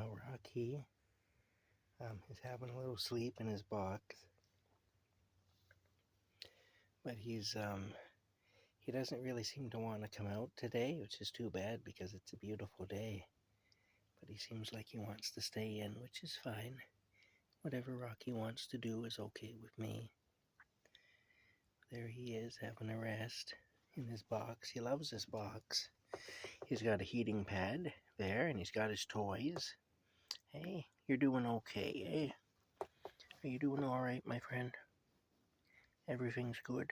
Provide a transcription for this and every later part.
now Rocky is having a little sleep in his box, but he doesn't really seem to want to come out today, which is too bad because it's a beautiful day. But he seems like he wants to stay in, which is fine. Whatever Rocky wants to do is okay with me. There he is having a rest in his box. He loves his box. He's got a heating pad there, and he's got his toys. Hey, you're doing okay, eh? Are you doing all right, my friend? Everything's good.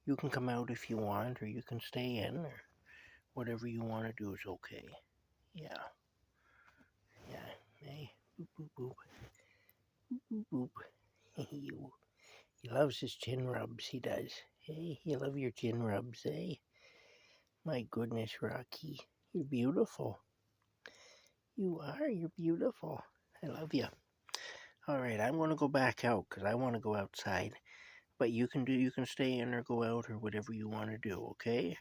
You can come out if you want, or you can stay in, or whatever you want to do is okay. Yeah. Hey, boop, boop, boop. Boop, boop, boop. He loves his chin rubs, he does. Hey, you love your chin rubs, eh? My goodness, Rocky. You're beautiful. You are. You're beautiful. I love you. All right, I'm going to go back out because I want to go outside. But you can stay in or go out or whatever you want to do, okay?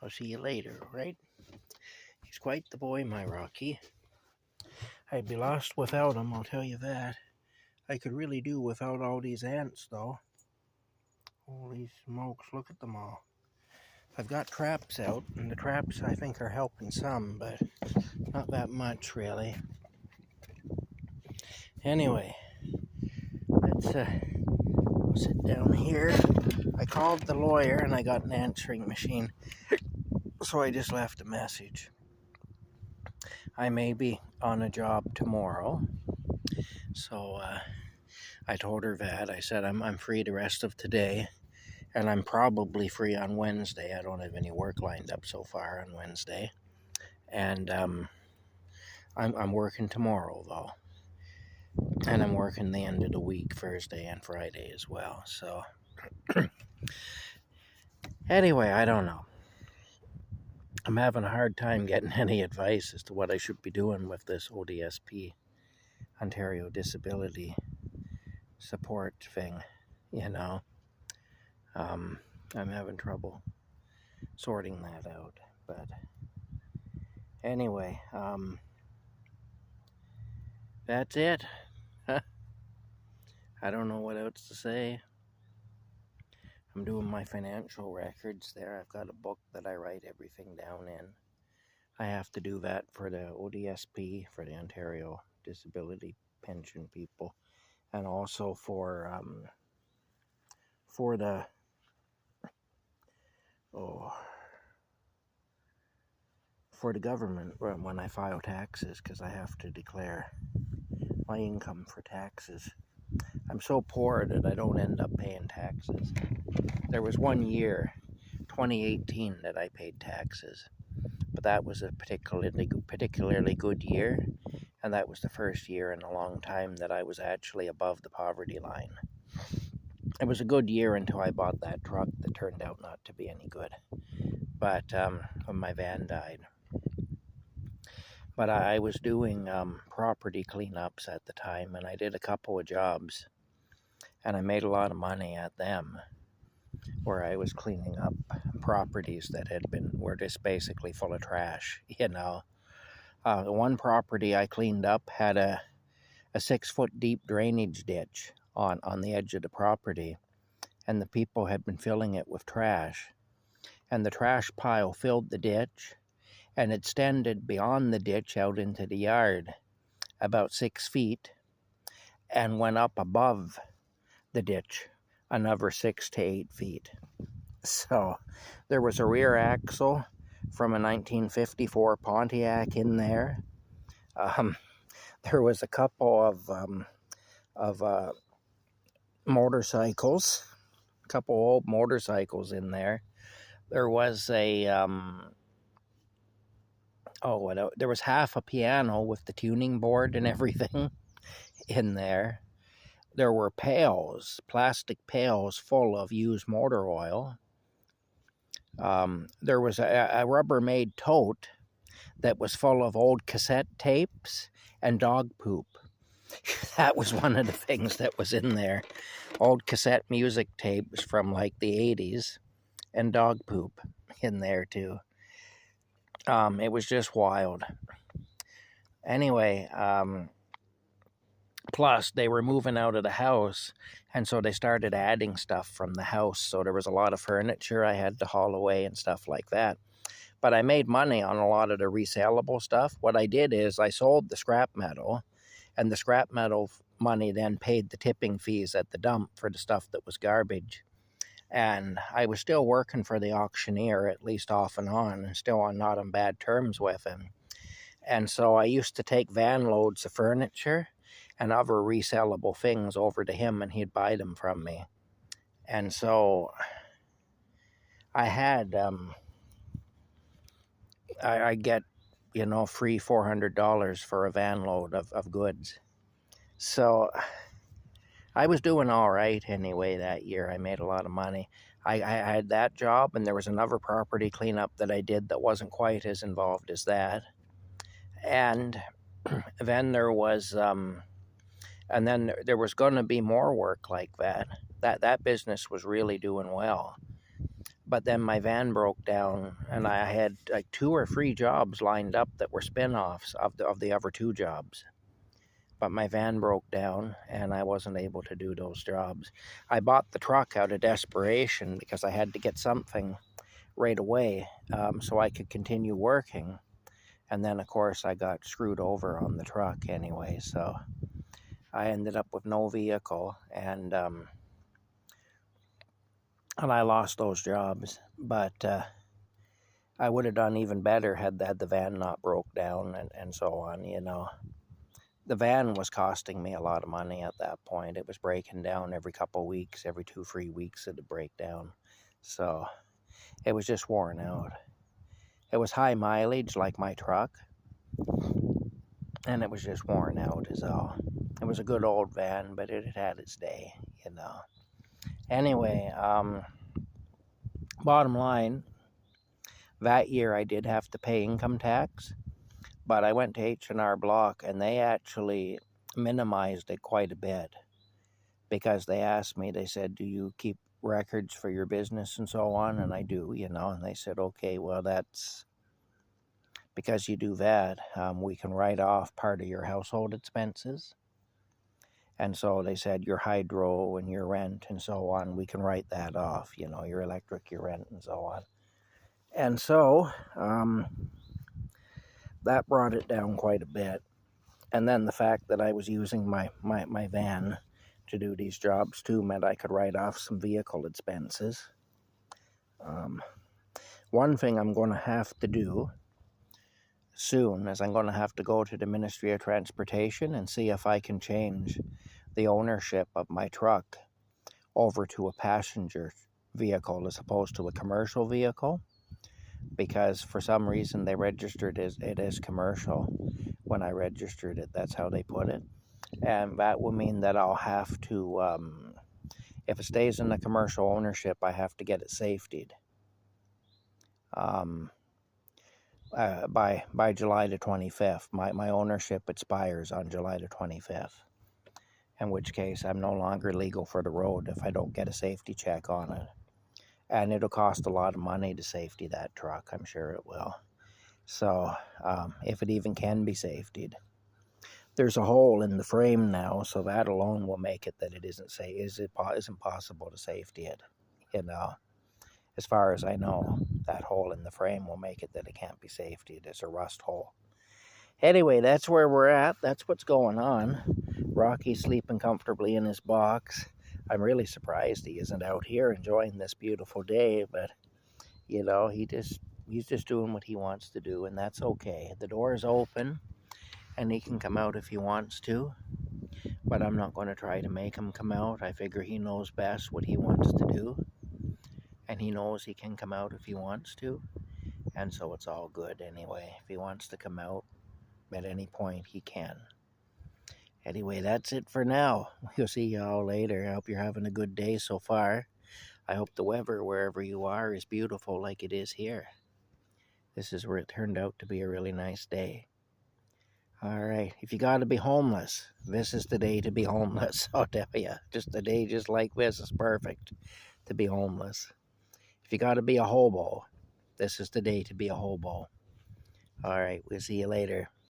I'll see you later, all right? He's quite the boy, my Rocky. I'd be lost without him, I'll tell you that. I could really do without all these ants, though. Holy smokes, look at them all. I've got traps out, and the traps I think are helping some, but not that much, really. Anyway, let's sit down here. I called the lawyer, and I got an answering machine, so I just left a message. I may be on a job tomorrow, so I told her that. I said I'm free the rest of today, and I'm probably free on Wednesday. I don't have any work lined up so far on Wednesday, and I'm working tomorrow though, and I'm working the end of the week, Thursday and Friday as well. So anyway, I don't know. I'm having a hard time getting any advice as to what I should be doing with this ODSP, Ontario Disability Support thing, you know. I'm having trouble sorting that out, but anyway, that's it. I don't know what else to say. I'm doing my financial records there. I've got a book that I write everything down in. I have to do that for the ODSP, for the Ontario Disability Pension people, and also for the government when I file taxes, because I have to declare my income for taxes. I'm so poor that I don't end up paying taxes. There was one year, 2018, that I paid taxes, but that was a particularly good year, and that was the first year in a long time that I was actually above the poverty line. It was a good year until I bought that truck that turned out not to be any good, but when my van died. But I was doing property cleanups at the time, and I did a couple of jobs, and I made a lot of money at them, where I was cleaning up properties that were just basically full of trash, you know. The one property I cleaned up had a 6-foot deep drainage ditch on the edge of the property, and the people had been filling it with trash, and the trash pile filled the ditch and extended beyond the ditch out into the yard about 6 feet and went up above the ditch another 6 to 8 feet. So there was a rear axle from a 1954 Pontiac in there. There was a couple of motorcycles, a couple old motorcycles in there. There was there was half a piano with the tuning board and everything in there. There were pails, plastic pails full of used motor oil. There was a Rubbermaid tote that was full of old cassette tapes and dog poop. That was one of the things that was in there. Old cassette music tapes from like the 80s and dog poop in there too. It was just wild. Anyway, plus they were moving out of the house, and so they started adding stuff from the house. So there was a lot of furniture I had to haul away and stuff like that. But I made money on a lot of the resellable stuff. What I did is I sold the scrap metal, and the scrap metal money then paid the tipping fees at the dump for the stuff that was garbage. And I was still working for the auctioneer, at least off and on, and still not on bad terms with him. And so I used to take van loads of furniture and other resellable things over to him, and he'd buy them from me. And so I had, I get, free $400 for a van load of goods. So I was doing all right anyway that year. I made a lot of money. I had that job, and there was another property cleanup that I did that wasn't quite as involved as that. And then there was, there was going to be more work like that. That business was really doing well. But then my van broke down, and I had like 2 or 3 jobs lined up that were spin-offs of the other 2 jobs. But my van broke down, and I wasn't able to do those jobs. I bought the truck out of desperation because I had to get something right away so I could continue working. And then, of course, I got screwed over on the truck anyway, so I ended up with no vehicle, and I lost those jobs. But I would have done even better had the van not broke down and so on, The van was costing me a lot of money at that point. It was breaking down every couple of weeks, every 2-3 weeks it'd break down. So it was just worn out. It was high mileage like my truck, and it was just worn out is all. It was a good old van, but it had its day, Anyway, bottom line, that year I did have to pay income tax, but I went to H&R Block, and they actually minimized it quite a bit, because they asked me, they said, do you keep records for your business and so on? And I do, and they said, okay, well, that's because you do that, we can write off part of your household expenses. And so they said your hydro and your rent and so on, we can write that off, your electric, your rent, and so on. And so that brought it down quite a bit. And then the fact that I was using my van to do these jobs too meant I could write off some vehicle expenses. One thing I'm going to have to do soon is I'm going to have to go to the Ministry of Transportation and see if I can change the ownership of my truck over to a passenger vehicle as opposed to a commercial vehicle, because for some reason they registered it as commercial when I registered it. That's how they put it. And that will mean that I'll have to, if it stays in the commercial ownership, I have to get it safetied by July the 25th. My ownership expires on July the 25th, in which case I'm no longer legal for the road if I don't get a safety check on it. And it'll cost a lot of money to safety that truck. I'm sure it will. So if it even can be safetied. There's a hole in the frame now, so that alone will make it that it isn't possible to safety it. As far as I know, that hole in the frame will make it that it can't be safetied. It's a rust hole. Anyway, that's where we're at. That's what's going on. Rocky's sleeping comfortably in his box. I'm really surprised he isn't out here enjoying this beautiful day, but he's just doing what he wants to do, and that's okay. The door is open, and he can come out if he wants to, but I'm not going to try to make him come out. I figure he knows best what he wants to do, and he knows he can come out if he wants to, and so it's all good anyway. If he wants to come out at any point, he can. Anyway, that's it for now. We'll see y'all later. I hope you're having a good day so far. I hope the weather wherever you are is beautiful like it is here. This is where it turned out to be a really nice day. All right, if you got to be homeless, this is the day to be homeless, I'll tell you. Just a day just like this is perfect to be homeless. If you got to be a hobo, this is the day to be a hobo. All right, we'll see you later.